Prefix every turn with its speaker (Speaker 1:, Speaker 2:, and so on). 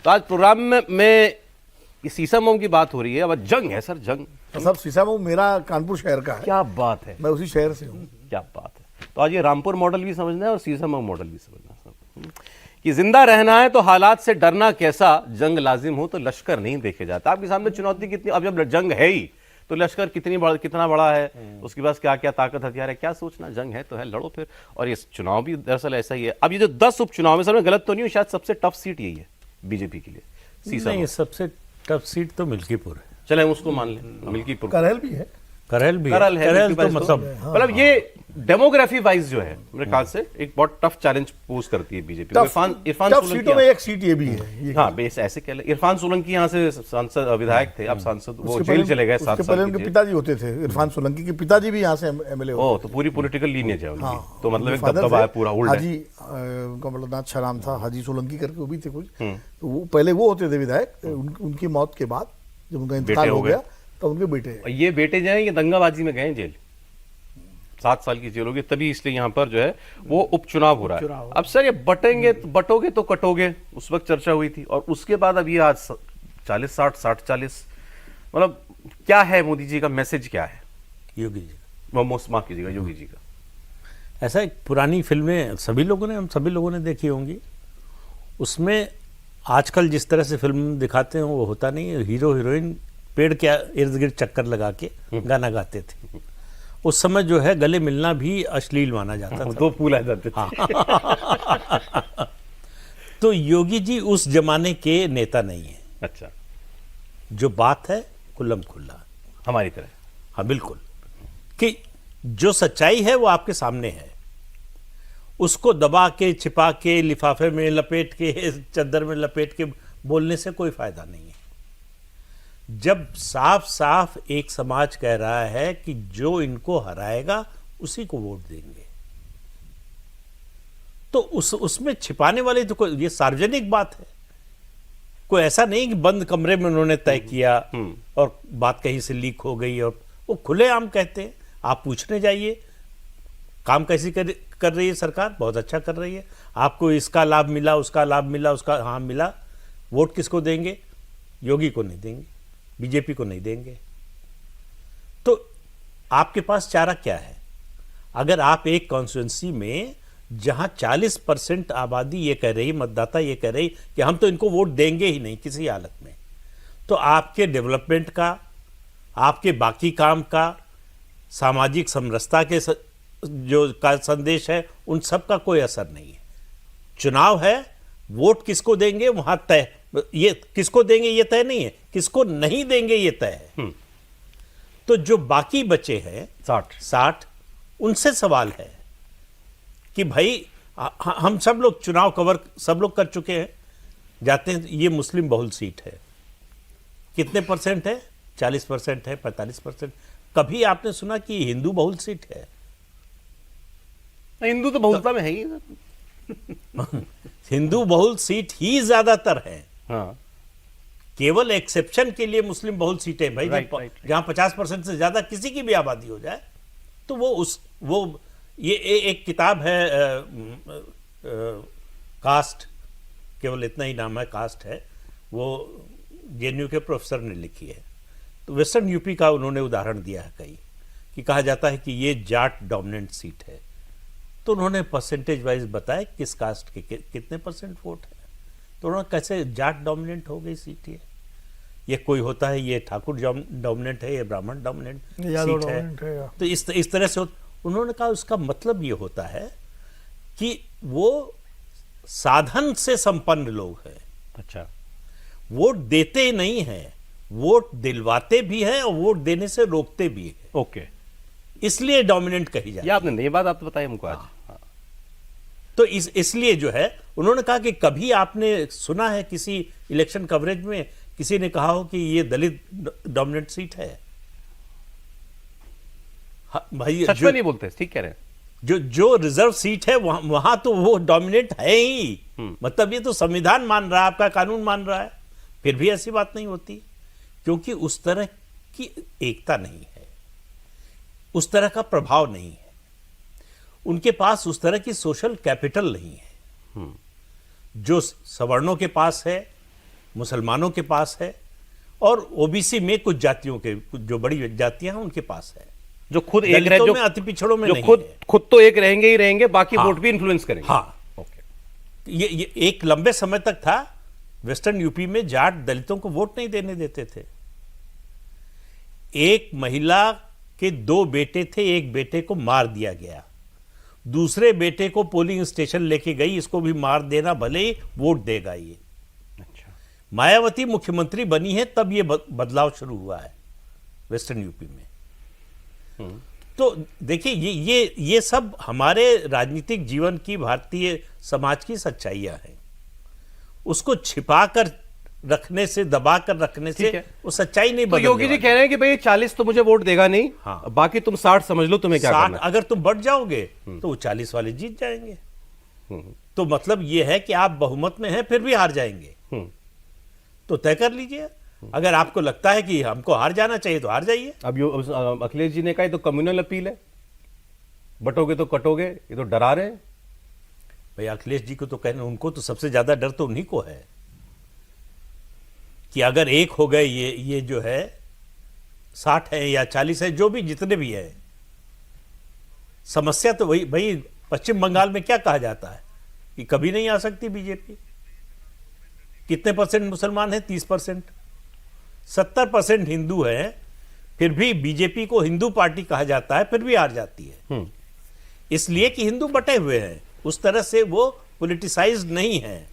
Speaker 1: तो आज प्रोग्राम में सीसा मोम की बात हो रही है। अब जंग है सर, जंग।
Speaker 2: सब सीसा मोम मेरा कानपुर शहर का है।
Speaker 1: क्या बात है,
Speaker 2: मैं उसी शहर से हूँ।
Speaker 1: क्या बात है। तो आज ये रामपुर मॉडल भी समझना है और सीसा मोम मॉडल भी समझना है कि जिंदा रहना है तो हालात से डरना कैसा, जंग लाजिम हो तो लश्कर नहीं देखे जाता। आपके सामने चुनौती कितनी, अब जब जंग है ही तो लश्कर कितना बड़ा है, उसके पास क्या क्या ताकत हथियार है, क्या सोचना। जंग है तो है, लड़ो फिर। और ये चुनाव भी दरअसल ऐसा ही है। अब ये जो 10 उपचुनाव में, सर मैं गलत तो नहीं हूँ, शायद सबसे टफ सीट यही है बीजेपी के लिए। सीसा
Speaker 3: नहीं, सबसे टफ सीट तो मिल्कीपुर है।
Speaker 1: चले हम उसको मान लें, मिल्कीपुर।
Speaker 2: करहल भी है,
Speaker 3: करहल भी
Speaker 1: करहल है,
Speaker 3: करहल तो
Speaker 1: मतलब ये डेमोग्राफी वाइज जो है मेरे ख्याल से एक बहुत टफ चैलेंज पोज करती है बीजेपी। इरफान
Speaker 2: टफ सीटों में एक सीट ये भी है।
Speaker 1: हाँ बेस ऐसे कह ले। इरफान सोलंकी यहाँ से सांसद विधायक थे, अब सांसद, वो जेल चले गए 7 साल।
Speaker 2: उनके पिताजी होते थे, इरफान सोलंकी के पिताजी भी यहाँ से एमएलए होते थे।
Speaker 1: तो पूरी पॉलिटिकल लीनियज है उनकी। तो मतलब एक दबदबा है पूरा।
Speaker 2: हाजी उनका मतलब ना अच्छा नाम था, हाजी सोलंकी करके वो भी थे कुछ। तो वो पहले वो होते थे विधायक, उनकी मौत के बाद जब उनका इंतकाल हो गया तो उनके बेटे,
Speaker 1: ये बेटे जाए ये दंगाबाजी में गए जेल, 7 साल की जेल होगी, तभी इसलिए यहाँ पर जो है वो उपचुनाव हो रहा है। अब सर ये बटोगे तो कटोगे, उस वक्त चर्चा हुई थी। और उसके बाद अब ये आज 40-60, 60-40, मतलब क्या है मोदी जी का मैसेज, क्या है
Speaker 3: योगी जी?
Speaker 1: वो माफ कीजिएगा, योगी जी का।
Speaker 3: ऐसा एक पुरानी फिल्में हम सभी लोगों ने देखी होंगी। उसमें आजकल जिस तरह से फिल्म दिखाते हैं वो होता नहीं है। हीरो हीरोइन पेड़ के इर्द गिर्द चक्कर लगा के गाना गाते थे। उस समय जो है गले मिलना भी अश्लील माना जाता था।
Speaker 1: तो फूल आ जाते थे।
Speaker 3: तो योगी जी उस जमाने के नेता नहीं है।
Speaker 1: अच्छा,
Speaker 3: जो बात है खुल्लम खुल्ला,
Speaker 1: हमारी तरह।
Speaker 3: हाँ बिल्कुल, कि जो सच्चाई है वो आपके सामने है, उसको दबा के, छिपा के, लिफाफे में लपेट के, चद्दर में लपेट के बोलने से कोई फायदा नहीं है। जब साफ साफ एक समाज कह रहा है कि जो इनको हराएगा उसी को वोट देंगे, तो उसमें छिपाने वाली तो कोई, ये सार्वजनिक बात है। कोई ऐसा नहीं कि बंद कमरे में उन्होंने तय किया और बात कहीं से लीक हो गई, और वो खुलेआम कहते हैं। आप पूछने जाइए काम कैसी कर रही है सरकार, बहुत अच्छा कर रही है, आपको इसका लाभ मिला, उसका लाभ मिला, उसका हाँ मिला। वोट किसको देंगे? योगी को नहीं देंगे, बीजेपी को नहीं देंगे। तो आपके पास चारा क्या है? अगर आप एक कॉन्स्टिट्यूंसी में जहां 40% आबादी ये कह रही, मतदाता ये कह रही कि हम तो इनको वोट देंगे ही नहीं किसी हालत में, तो आपके डेवलपमेंट का, आपके बाकी काम का, सामाजिक समरसता के जो का संदेश है, उन सब का कोई असर नहीं है। चुनाव है, वोट किसको देंगे वहां तय, ये किसको देंगे ये तय नहीं है, किसको नहीं देंगे ये तय है। तो जो बाकी बचे हैं 60, उनसे सवाल है कि भाई हम सब लोग चुनाव कवर सब लोग कर चुके हैं, जाते हैं। ये मुस्लिम बहुल सीट है, कितने परसेंट है? 40% है, 45%। कभी आपने सुना कि हिंदू बहुल सीट है?
Speaker 1: हिंदू तो बहुलता में है ही।
Speaker 3: हिंदू बहुल सीट ही ज्यादातर है।
Speaker 1: हाँ।
Speaker 3: केवल एक्सेप्शन के लिए मुस्लिम बहुल सीटें भाई, जहां 50% से ज्यादा किसी की भी आबादी हो जाए, तो वो ये एक किताब है कास्ट, केवल इतना ही नाम है, कास्ट है, वो जेएनयू के प्रोफेसर ने लिखी है। तो वेस्टर्न यूपी का उन्होंने उदाहरण दिया है कई, कि कहा जाता है कि ये जाट डोमिनेंट सीट है। तो उन्होंने परसेंटेज वाइज बताया किस कास्ट के कितने % वोट है। तो उन्होंने कैसे जाट डोमिनेंट हो गई सीट ये कोई होता है, ये ठाकुर डोमिनेंट है, ये ब्राह्मण डोमिनेंट सीट है। तो इस तरह से उन्होंने कहा उसका मतलब ये होता है कि वो साधन से संपन्न लोग हैं।
Speaker 1: अच्छा,
Speaker 3: वोट देते नहीं हैं, वोट दिलवाते भी हैं और वोट देने से रोकते भी हैं।
Speaker 1: ओके,
Speaker 3: इसलिए डोमिनेंट कही जाती है।
Speaker 1: आपने नई बात आप बताई हमको आज। हाँ।
Speaker 3: तो इसलिए जो है उन्होंने कहा कि कभी आपने सुना है किसी इलेक्शन कवरेज में किसी ने कहा हो कि ये दलित डोमिनेंट सीट है? भाई
Speaker 1: सच में नहीं बोलते, ठीक कह रहे हैं।
Speaker 3: जो रिजर्व सीट है वहां तो वो डोमिनेंट है ही। मतलब ये तो संविधान मान रहा है, आपका कानून मान रहा है, फिर भी ऐसी बात नहीं होती, क्योंकि उस तरह की एकता नहीं है, उस तरह का प्रभाव नहीं है, उनके पास उस तरह की सोशल कैपिटल नहीं है जो सवर्णों के पास है, मुसलमानों के पास है और ओबीसी में कुछ जातियों के, जो बड़ी जातियां हैं उनके पास है।
Speaker 1: जो खुद एक रहे,
Speaker 3: दलितों
Speaker 1: जो
Speaker 3: में, अति पिछड़ों में
Speaker 1: जो
Speaker 3: नहीं
Speaker 1: खुद
Speaker 3: है।
Speaker 1: खुद तो एक रहेंगे ही रहेंगे, बाकी
Speaker 3: हाँ।
Speaker 1: वोट भी इन्फ्लुएंस करेंगे।
Speaker 3: हाँ, ये एक लंबे समय तक था, वेस्टर्न यूपी में जाट दलितों को वोट नहीं देने देते थे। एक महिला के 2 बेटे थे, एक बेटे को मार दिया गया, दूसरे बेटे को पोलिंग स्टेशन लेके गई, इसको भी मार देना, भले ही वोट देगा ये।
Speaker 1: अच्छा।
Speaker 3: मायावती मुख्यमंत्री बनी है तब ये बदलाव शुरू हुआ है वेस्टर्न यूपी में। तो देखिए ये सब हमारे राजनीतिक जीवन की, भारतीय समाज की सच्चाइयां हैं। उसको छिपा कर रखने से, दबा कर रखने से वो सच्चाई नहीं
Speaker 1: तो
Speaker 3: बदलने
Speaker 1: योगी जी
Speaker 3: वाली।
Speaker 1: कह रहे हैं कि भाई 40 तो मुझे वोट देगा नहीं,
Speaker 3: हाँ।
Speaker 1: बाकी तुम 60 समझ लो, तुम्हें क्या
Speaker 3: 60
Speaker 1: करना है।
Speaker 3: अगर तुम बढ़ जाओगे तो वो 40 वाले जीत जाएंगे। तो मतलब ये है कि आप बहुमत में हैं फिर भी हार जाएंगे। तो तय कर लीजिए, अगर आपको लगता है कि हमको हार जाना चाहिए तो हार जाइए।
Speaker 1: अब अखिलेश जी ने कहा ये तो कम्युनल अपील है, बटोगे तो कटोगे, ये तो डरा रहे हैं।
Speaker 3: भाई अखिलेश जी को तो कहने, उनको तो सबसे ज्यादा डर तो उन्हीं को है कि अगर एक हो गए ये जो है 60 है या 40 है, जो भी जितने भी है, समस्या तो वही। भाई पश्चिम बंगाल में क्या कहा जाता है कि कभी नहीं आ सकती बीजेपी। कितने परसेंट मुसलमान हैं? 30%। 70% हिंदू हैं, फिर भी बीजेपी को हिंदू पार्टी कहा जाता है, फिर भी हार जाती है। इसलिए कि हिंदू बटे हुए हैं, उस तरह से वो पॉलिटिसाइज्ड नहीं है।